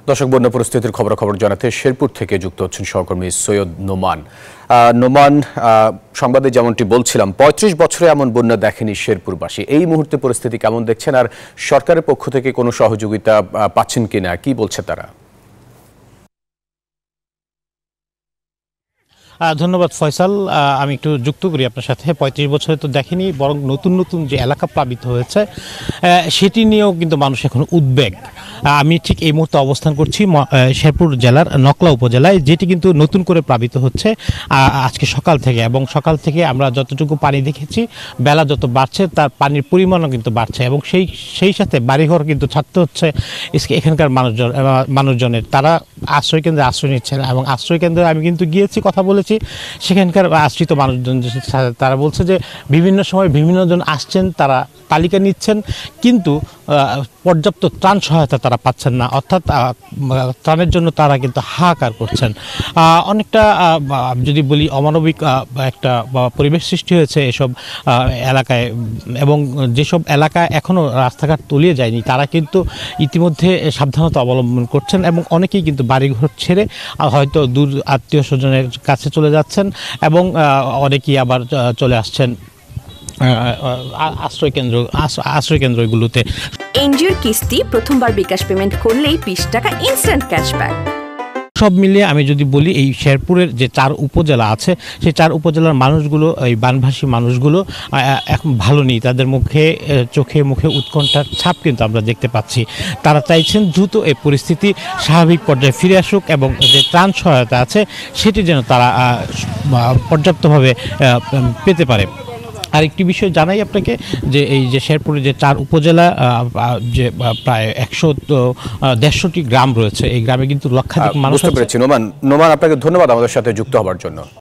দর্শক, বন্যা পরিস্থিতির খবর জানাতে শেরপুর থেকে যুক্ত হচ্ছেন সহকর্মী সৈয়দ নোমান। নোমান, সংবাদে যেমনটি বলছিলাম, ৩৫ বছরে এমন বন্যা দেখেনি শেরপুরবাসী। এই মুহূর্তে পরিস্থিতি কেমন দেখছেন, আর সরকারের পক্ষ থেকে কোনো সহযোগিতা পাচ্ছেন কিনা, কি বলছে তারা? ধন্যবাদ ফয়সাল। আমি একটু যুক্ত করি আপনার সাথে। ৩৫ বছরে তো দেখেনি, বরং নতুন নতুন যে এলাকা প্লাবিত হয়েছে সেটি নিয়েও কিন্তু মানুষ এখন উদ্বেগ। আমি ঠিক এই মুহূর্তে অবস্থান করছি শেরপুর জেলার নকলা উপজেলায়, যেটি কিন্তু নতুন করে প্লাবিত হচ্ছে আজকে সকাল থেকে। এবং সকাল থেকে আমরা যতটুকু পানি দেখেছি, বেলা যত বাড়ছে তার পানির পরিমাণও কিন্তু বাড়ছে, এবং সেই সাথে বাড়িঘর কিন্তু ছাড়তে হচ্ছে এখানকার মানুষজনের। তারা আশ্রয়কেন্দ্রে আশ্রয় নিচ্ছেন, এবং আশ্রয়কেন্দ্রে আমি কিন্তু গিয়েছি, কথা বলেছি সেখানকার আশ্রিত মানুষজন। তারা বলছে যে বিভিন্ন সময় বিভিন্ন জন আসছেন, তারা তালিকা নিচ্ছেন, কিন্তু পর্যাপ্ত ত্রাণ সহায়তা তারা পাচ্ছেন না। অর্থাৎ ত্রাণের জন্য তারা কিন্তু হাহাকার করছেন। অনেকটা যদি বলি অমানবিক একটা পরিবেশ সৃষ্টি হয়েছে এসব এলাকায়, এবং যেসব এলাকা এখনও রাস্তাঘাট তলিয়ে যায়নি তারা কিন্তু ইতিমধ্যে সাবধানতা অবলম্বন করছেন, এবং অনেকেই কিন্তু বাড়িঘর ছেড়ে হয়তো দূর আত্মীয় স্বজনের কাছে চলে যাচ্ছেন, এবং অনেকেই আবার চলে আসছেন আশ্রয়কেন্দ্রগুলোতে। এনজিওর কিস্তি প্রথমবার বিকাশ পেমেন্ট করলেই ২০ টাকা ইনস্ট্যান্ট ক্যাশব্যাক। সব মিলিয়ে আমি যদি বলি, এই শেরপুরের যে ৪ উপজেলা আছে, সেই ৪ উপজেলার মানুষগুলো, এই বানভাসী মানুষগুলো এখন ভালো নেই। তাদের চোখে মুখে উৎকণ্ঠার ছাপ কিন্তু আমরা দেখতে পাচ্ছি। তারা চাইছেন দ্রুত এই পরিস্থিতি স্বাভাবিক পর্যায়ে ফিরে আসুক, এবং যে ত্রাণ সহায়তা আছে সেটি যেন তারা পর্যাপ্তভাবে পেতে পারে। আর একটি বিষয় জানাই আপনাকে, যে এই যে শেরপুরের যে ৪ উপজেলা, যে প্রায় ১১৫টি গ্রাম রয়েছে, এই গ্রামে কিন্তু লক্ষাধিক মানুষ। বুঝতে পেরেছি নোমান, আপনাকে ধন্যবাদ আমাদের সাথে যুক্ত হওয়ার জন্য।